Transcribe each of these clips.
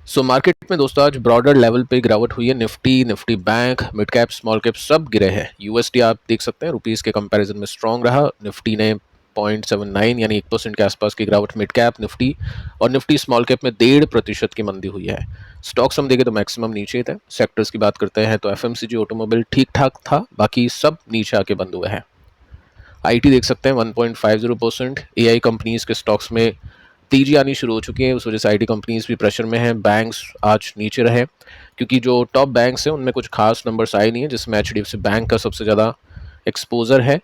Market में दोस्तों आज ब्रॉडर लेवल पे गिरावट हुई है। Nifty bank, mid cap, small cap सब गिरे हैं। यूएसडी आप देख सकते हैं रुपीस के कंपैरिजन में स्ट्रांग रहा। निफ्टी ने 0.79 यानी 1% के आसपास की गिरावट मिड कैप निफ्टी, और निफ्टी स्मॉल कैप में 1.5% की मंदी हुई है। स्टॉक्स हम देखें तो मैक्सिमम नीचे थे। सेक्टर्स की बात करते हैं तो एफएमसीजी, ऑटोमोबाइल ठीक ठाक था, बाकी सब नीचे आके बंद हुए हैं। आईटी देख सकते हैं 1.50%। एआई कंपनीज के स्टॉक्स में तेजी आनी शुरू हो चुकी है, उस वजह से आईटी कंपनीज भी प्रेशर में हैं। बैंक्स आज नीचे रहे क्योंकि जो टॉप बैंक्स हैं उनमें कुछ खास नंबर्स आए नहीं है, जिसमें एचडीएफसी बैंक का सबसे ज़्यादा एक्सपोजर है।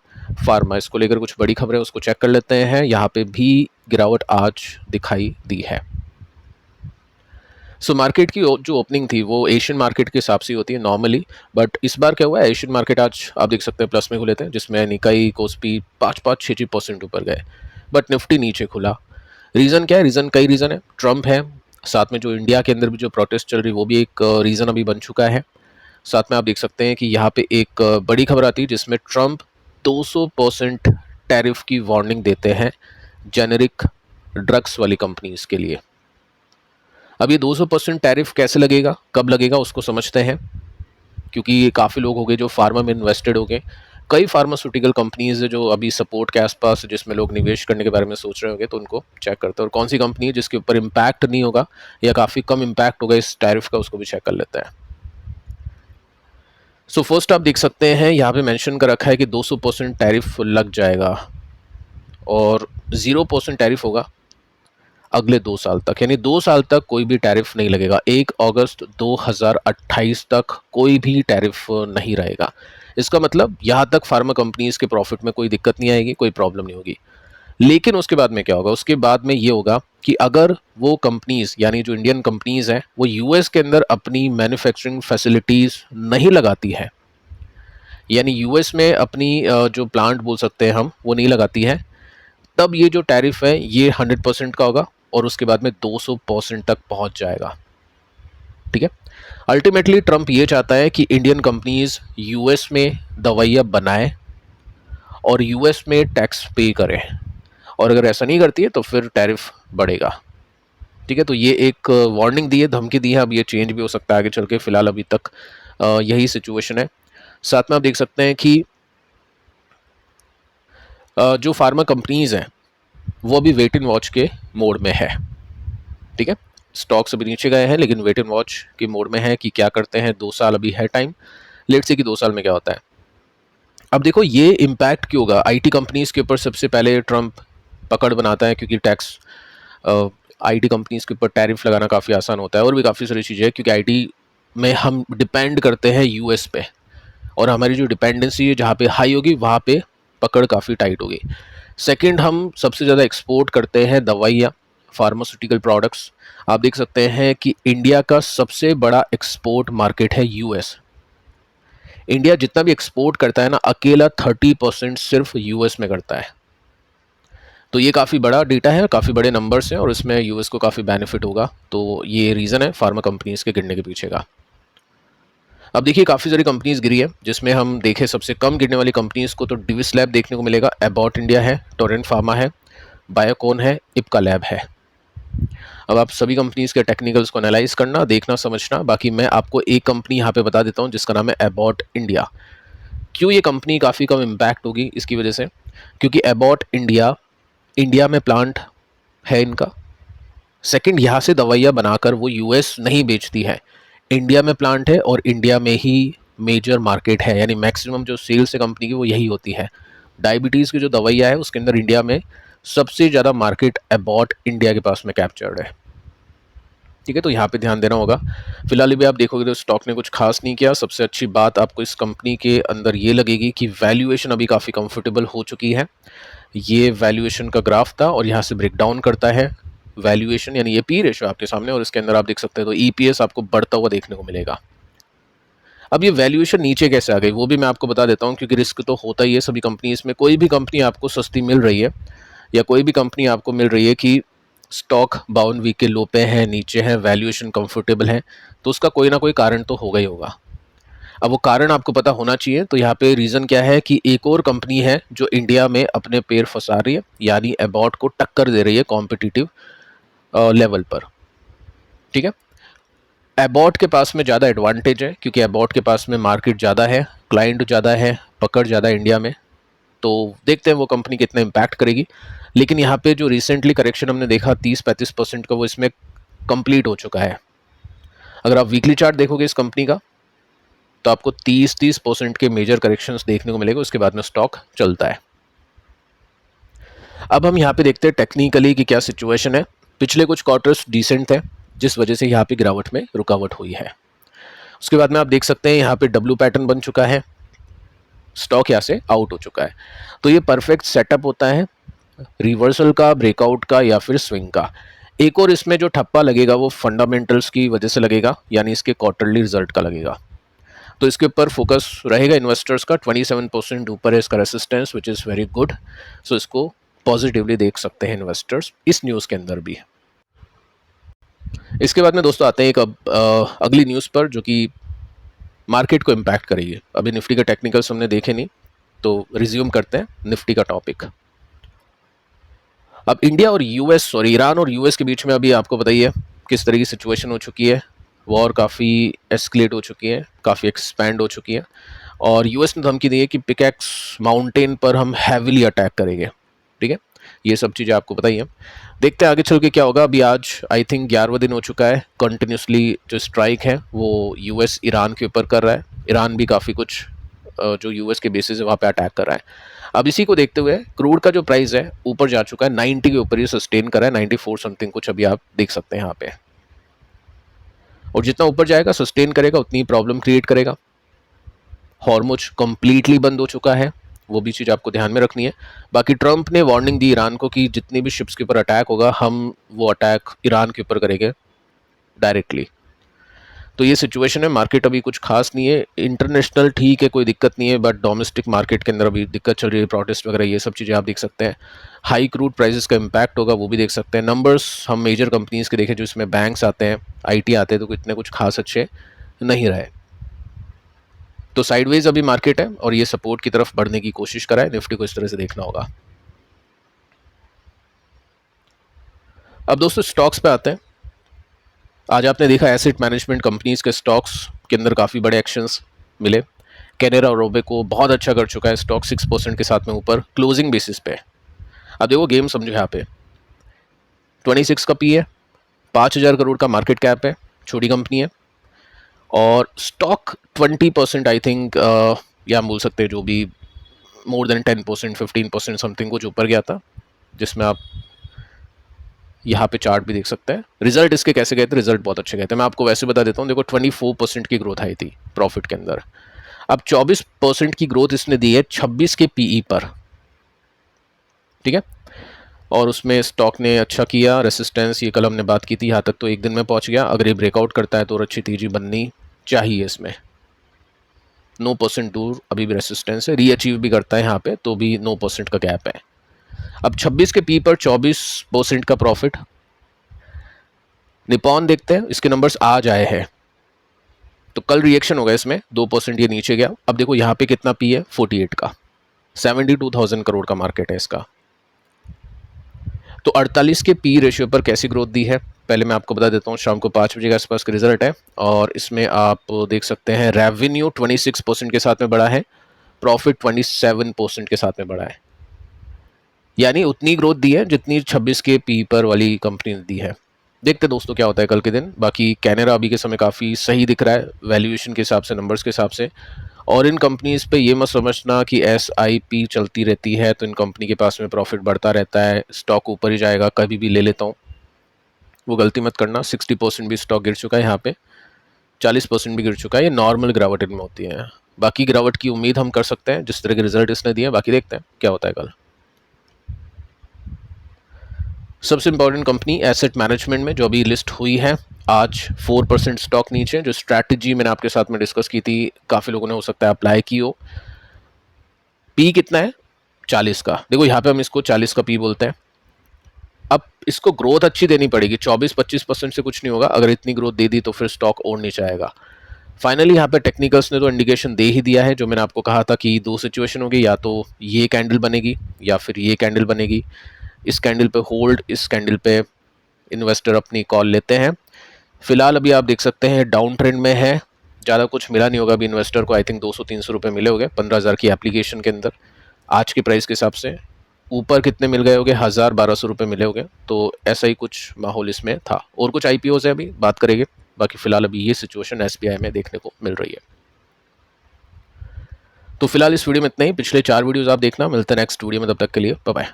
फार्मा, इसको लेकर कुछ बड़ी खबरें उसको चेक कर लेते हैं। यहाँ पे भी गिरावट आज दिखाई दी है। मार्केट की जो ओपनिंग थी वो एशियन मार्केट के हिसाब से होती है नॉर्मली, बट इस बार क्या हुआ है, एशियन मार्केट आज आप देख सकते हैं प्लस में खुले थे, जिसमें निकाई, कोस्पी 5-6% ऊपर गए, बट निफ्टी नीचे खुला। रीज़न क्या है? रीज़न कई रीज़न है। ट्रंप है, साथ में जो इंडिया के अंदर भी जो प्रोटेस्ट चल रही है वो भी एक रीज़न अभी बन चुका है। साथ में आप देख सकते हैं कि यहाँ पे एक बड़ी खबर आती है जिसमें ट्रंप 200% टैरिफ की वार्निंग देते हैं जेनेरिक ड्रग्स वाली कंपनीज के लिए। अब ये 200% टैरिफ कैसे लगेगा, कब लगेगा, उसको समझते हैं, क्योंकि ये काफ़ी लोग हो गए जो फार्मा में इन्वेस्टेड हो गए। कई फार्मास्यूटिकल कंपनीज है जो अभी सपोर्ट के आसपास, जिसमें लोग निवेश करने के बारे में सोच रहे होंगे, तो उनको चेक करते हैं। और कौन सी कंपनी है जिसके ऊपर इम्पैक्ट नहीं होगा या काफ़ी कम इम्पैक्ट होगा इस टैरिफ का, उसको भी चेक कर लेते हैं। फर्स्ट आप देख सकते हैं यहाँ पे मेंशन कर रखा है कि 200% टैरिफ लग जाएगा और 0% टैरिफ होगा अगले 2 साल तक, यानी 2 साल तक कोई भी टैरिफ नहीं लगेगा। 1 अगस्त 2028 तक कोई भी टैरिफ नहीं रहेगा। इसका मतलब यहाँ तक फार्मा कंपनीज के प्रॉफिट में कोई दिक्कत नहीं आएगी, कोई प्रॉब्लम नहीं होगी। लेकिन उसके बाद में क्या होगा? उसके बाद में ये होगा कि अगर वो कंपनीज, यानी जो इंडियन कंपनीज हैं, वो यूएस के अंदर अपनी मैन्युफैक्चरिंग फैसिलिटीज़ नहीं लगाती है, यानी यूएस में अपनी जो प्लांट बोल सकते हैं हम, वो नहीं लगाती है, तब ये जो टैरिफ है ये 100% का होगा और उसके बाद में 200% तक पहुंच जाएगा। ठीक है। अल्टीमेटली ट्रंप ये चाहता है कि इंडियन कंपनीज यूएस में दवाइयाँ बनाएं और यूएस में टैक्स पे करें, और अगर ऐसा नहीं करती है तो फिर टैरिफ बढ़ेगा। ठीक है, तो ये एक वार्निंग दी है, धमकी दी है। अब ये चेंज भी हो सकता है आगे चल के, फिलहाल अभी तक यही सिचुएशन है। साथ में आप देख सकते हैं कि जो फार्मा कंपनीज हैं वो अभी वेट एंड वॉच के मोड में है। ठीक है, स्टॉक्स अभी नीचे गए हैं लेकिन वेट एंड वॉच के मोड में है कि क्या करते हैं। 2 साल अभी है टाइम, लेट से कि 2 साल में क्या होता है। अब देखो ये इम्पैक्ट क्यों होगा आईटी कंपनीज के ऊपर। सबसे पहले ट्रंप पकड़ बनाता है क्योंकि टैक्स, आईटी कंपनीज के ऊपर टैरिफ लगाना काफ़ी आसान होता है, और भी काफ़ी सारी चीज़ें हैं क्योंकि आईटी में हम डिपेंड करते हैं यूएस पे, और हमारी जो डिपेंडेंसी है जहाँ पे हाई होगी वहाँ पे पकड़ काफ़ी टाइट होगी। सेकंड, हम सबसे ज़्यादा एक्सपोर्ट करते हैं दवाइयाँ, फार्मास्यूटिकल प्रोडक्ट्स। आप देख सकते हैं कि इंडिया का सबसे बड़ा एक्सपोर्ट मार्केट है यूएस। इंडिया जितना भी एक्सपोर्ट करता है ना, अकेला 30% सिर्फ यूएस में करता है। तो ये काफ़ी बड़ा डेटा है, काफ़ी बड़े नंबर्स हैं, और इसमें यूएस को काफ़ी बेनिफिट होगा। तो ये रीज़न है फार्मा कंपनीज के गिरने के पीछे का। अब देखिए काफ़ी सारी कंपनीज गिरी है, जिसमें हम देखें सबसे कम गिरने वाली कंपनीज को तो डिविस लैब देखने को मिलेगा, एबॉट इंडिया है, टोरेंट फार्मा है, बायोकॉन है, इप्का लैब है। अब आप सभी कंपनीज के टेक्निकल्स को एनालाइज करना, देखना, समझना। बाकी मैं आपको एक कंपनी यहाँ पे बता देता हूँ जिसका नाम है एबॉट इंडिया। क्यों ये कंपनी काफ़ी कम इम्पैक्ट होगी? इसकी वजह से, क्योंकि एबॉट इंडिया, इंडिया में प्लांट है इनका। सेकंड, यहाँ से दवाइयाँ बनाकर वो यूएस नहीं बेचती है, इंडिया में प्लांट है और इंडिया में ही मेजर मार्केट है, यानी मैक्सिमम जो सेल्स है कंपनी की वो यही होती है। डायबिटीज़ की जो दवाइयाँ है उसके अंदर इंडिया में सबसे ज़्यादा मार्केट एबॉट इंडिया के पास में कैप्चर्ड है। ठीक है, तो यहाँ पे ध्यान देना होगा। फिलहाल भी आप देखोगे तो स्टॉक ने कुछ खास नहीं किया। सबसे अच्छी बात आपको इस कंपनी के अंदर ये लगेगी कि वैल्यूएशन अभी काफ़ी कंफर्टेबल हो चुकी है। ये वैल्यूएशन का ग्राफ था और यहाँ से ब्रेक डाउन करता है वैल्यूएशन, यानी ये पी रेशो आपके सामने, और इसके अंदर आप देख सकते हैं तो ईपीएस आपको बढ़ता हुआ देखने को मिलेगा। अब ये वैल्यूएशन नीचे कैसे आ गई वो भी मैं आपको बता देता हूँ, क्योंकि रिस्क तो होता ही है सभी कंपनीज में। कोई भी कंपनी आपको सस्ती मिल रही है या कोई भी कंपनी आपको मिल रही है कि स्टॉक 52 वीक के लो पे है, नीचे है, वैल्यूएशन कंफर्टेबल है, तो उसका कोई ना कोई कारण तो होगा ही होगा। अब वो कारण आपको पता होना चाहिए। तो यहाँ पे रीज़न क्या है कि एक और कंपनी है जो इंडिया में अपने पैर फंसा रही है, यानी एबॉट को टक्कर दे रही है कॉम्पिटिटिव लेवल पर। ठीक है, एबॉट के पास में ज़्यादा एडवांटेज है क्योंकि एबॉट के पास में मार्केट ज़्यादा है, क्लाइंट ज़्यादा है, पकड़ ज़्यादा है इंडिया में। तो देखते हैं वो कंपनी कितना इम्पैक्ट करेगी। लेकिन यहाँ पे जो रिसेंटली करेक्शन हमने देखा 30-35% का, वो इसमें कंप्लीट हो चुका है। अगर आप वीकली चार्ट देखोगे इस कंपनी का तो आपको 30% के मेजर करेक्शंस देखने को मिलेगा, उसके बाद में स्टॉक चलता है। अब हम यहाँ पे देखते हैं टेक्निकली कि क्या सिचुएशन है। पिछले कुछ क्वार्टर्स डिसेंट थे जिस वजह से यहाँ पे गिरावट में रुकावट हुई है। उसके बाद में आप देख सकते हैं यहाँ पे डब्ल्यू पैटर्न बन चुका है, स्टॉक यहाँ से आउट हो चुका है। तो ये परफेक्ट सेटअप होता है रिवर्सल का, ब्रेकआउट का या फिर स्विंग का। एक और इसमें जो ठप्पा लगेगा वो फंडामेंटल्स की वजह से लगेगा, यानी इसके क्वार्टरली रिजल्ट का लगेगा। तो इसके ऊपर फोकस रहेगा इन्वेस्टर्स का। 27% ऊपर है इसका resistance, which is very good. So इसको पॉजिटिवली देख सकते हैं इन्वेस्टर्स इस न्यूज़ के अंदर भी। इसके बाद में दोस्तों आते हैं एक अगली न्यूज़ पर जो कि मार्केट को इम्पैक्ट करेगी। अभी निफ्टी के टेक्निकल्स हमने देखे नहीं, तो रिज्यूम करते हैं निफ्टी का टॉपिक। अब इंडिया और यूएस और ईरान और यूएस के बीच में अभी आपको बताइए किस तरह की सिचुएशन हो चुकी है। वॉर काफ़ी एस्केलेट हो चुकी है, काफ़ी एक्सपैंड हो चुकी है, और यूएस ने धमकी दी है कि पिकैक्स माउंटेन पर हम हैविली अटैक करेंगे। ठीक है, ये सब चीज़ें आपको बताइए। देखते हैं आगे चल के क्या होगा। अभी आज आई थिंक 11वां दिन हो चुका है कंटिन्यूसली जो स्ट्राइक है वो यूएस ईरान के ऊपर कर रहा है। ईरान भी काफ़ी कुछ जो यूएस के बेसिस है वहाँ पे अटैक कर रहा है। अब इसी को देखते हुए क्रूड का जो प्राइस है ऊपर जा चुका है, 90 के ऊपर ही सस्टेन कर रहा है, 94 समथिंग कुछ अभी आप देख सकते हैं यहाँ पे। और जितना ऊपर जाएगा सस्टेन करेगा उतनी प्रॉब्लम क्रिएट करेगा। हॉर्मुज कंप्लीटली बंद हो चुका है, वो भी चीज़ आपको ध्यान में रखनी है। बाकी ट्रंप ने वार्निंग दी ईरान को कि जितनी भी शिप्स के ऊपर अटैक होगा हम वो अटैक ईरान के ऊपर करेंगे डायरेक्टली। तो ये सिचुएशन है। मार्केट अभी कुछ खास नहीं है, इंटरनेशनल ठीक है, कोई दिक्कत नहीं है, बट डोमेस्टिक मार्केट के अंदर अभी दिक्कत चल रही है, प्रोटेस्ट वगैरह ये सब चीज़ें आप देख सकते हैं। हाई क्रूड प्राइसेस का इम्पैक्ट होगा वो भी देख सकते हैं। नंबर्स हम मेजर कंपनीज़ के देखें जो इसमें बैंक्स आते हैं, आईटी आते हैं, तो इतने कुछ खास अच्छे नहीं रहे। तो साइडवेज अभी मार्केट है और ये सपोर्ट की तरफ बढ़ने की कोशिश कराए। निफ्टी को इस तरह से देखना होगा। अब दोस्तों स्टॉक्स पे आते हैं। आज आपने देखा एसेट मैनेजमेंट कंपनीज के स्टॉक्स के अंदर काफ़ी बड़े एक्शंस मिले। कैनेरा और रोबेको बहुत अच्छा कर चुका है, स्टॉक 6% के साथ में ऊपर क्लोजिंग बेसिस पे। अब देखो गेम समझो, यहाँ पे 26 का पी है, 5,000 करोड़ का मार्केट कैप है, छोटी कंपनी है, और स्टॉक 20% आई थिंक, या हम बोल सकते हैं जो भी मोर देन 10%, 15% समथिंग कुछ ऊपर गया था, जिसमें आप यहाँ पे चार्ट भी देख सकते हैं। रिजल्ट इसके कैसे गए थे, रिजल्ट बहुत अच्छे गए थे। मैं आपको वैसे बता देता हूँ, देखो 24% की ग्रोथ आई थी प्रॉफिट के अंदर। अब 24% की ग्रोथ इसने दी है 26 के पीई पर। ठीक है, और उसमें स्टॉक ने अच्छा किया, रेसिस्टेंस ये कल हमने बात की थी, यहाँ तक तो एक दिन में पहुँच गया। अगर ये ब्रेकआउट करता है तो और अच्छी तेजी बननी चाहिए इसमें। 9% दूर अभी भी रेसिस्टेंस है, रीअचीव भी करता है यहाँ पे तो भी 9% का गैप है। अब 26 के पी पर 24% का प्रॉफिट। निपॉन देखते हैं, इसके नंबर्स आज आए हैं, तो कल रिएक्शन होगा इसमें, 2% ये नीचे गया। अब देखो यहाँ पे कितना पी है, 48 का, 72,000 करोड़ का मार्केट है इसका। तो 48 के पी रेशियो पर कैसी ग्रोथ दी है पहले मैं आपको बता देता हूँ। शाम को 5 बजे के आसपास का रिजल्ट है, और इसमें आप देख सकते हैं रेवेन्यू 26% के साथ में बढ़ा है, प्रॉफिट 27% के साथ में बढ़ा है, यानी उतनी ग्रोथ दी है जितनी 26 के पी पर वाली कंपनी ने दी है। देखते दोस्तों क्या होता है कल के दिन। बाकी कैनेरा अभी के समय काफ़ी सही दिख रहा है वैल्यूएशन के हिसाब से, नंबर्स के हिसाब से। और इन कंपनीज़ पे ये मत समझना कि SIP चलती रहती है तो इन कंपनी के पास में प्रॉफिट बढ़ता रहता है, स्टॉक ऊपर ही जाएगा, कभी भी ले लेता हूँ, वो गलती मत करना। 60% भी स्टॉक गिर चुका है यहाँ पे, 40% भी गिर चुका है। ये नॉर्मल गिरावट इनमें होती है। बाकी गिरावट की उम्मीद हम कर सकते हैं जिस तरह के रिजल्ट इसने दिए। बाकी देखते हैं क्या होता है कल। सबसे इंपॉर्टेंट कंपनी एसेट मैनेजमेंट में जो अभी लिस्ट हुई है, आज 4% स्टॉक नीचे। जो स्ट्रैटेजी मैंने आपके साथ में डिस्कस की थी, काफ़ी लोगों ने हो सकता है अप्लाई की हो। पी कितना है, 40 का। देखो यहाँ पे हम इसको 40 का पी बोलते हैं। अब इसको ग्रोथ अच्छी देनी पड़ेगी, 24-25% से कुछ नहीं होगा। अगर इतनी ग्रोथ दे दी तो फिर स्टॉक और नीचे आएगा। फाइनली यहाँ पे टेक्निकल्स ने तो इंडिकेशन दे ही दिया है, जो मैंने आपको कहा था कि दो सिचुएशन होगी, या तो ये कैंडल बनेगी या फिर ये कैंडल बनेगी। इस कैंडल पे होल्ड, इस कैंडल पे इन्वेस्टर अपनी कॉल लेते हैं। फिलहाल अभी आप देख सकते हैं डाउन ट्रेंड में है, ज़्यादा कुछ मिला नहीं होगा अभी इन्वेस्टर को। आई थिंक 200-300 रुपये मिले होंगे 15,000 की एप्लीकेशन के अंदर आज के प्राइस के हिसाब से। ऊपर कितने मिल गए होंगे, 1000-1200 रुपये मिले होंगे। तो ऐसा ही कुछ माहौल इसमें था। और कुछ IPOs है अभी बात करेंगे, बाकी फिलहाल अभी ये सिचुएशन SBI में देखने को मिल रही है। तो फिलहाल इस वीडियो में इतना ही। पिछले 4 वीडियोस आप देखना। मिलते हैं नेक्स्ट वीडियो में, तब तक के लिए बाय बाय।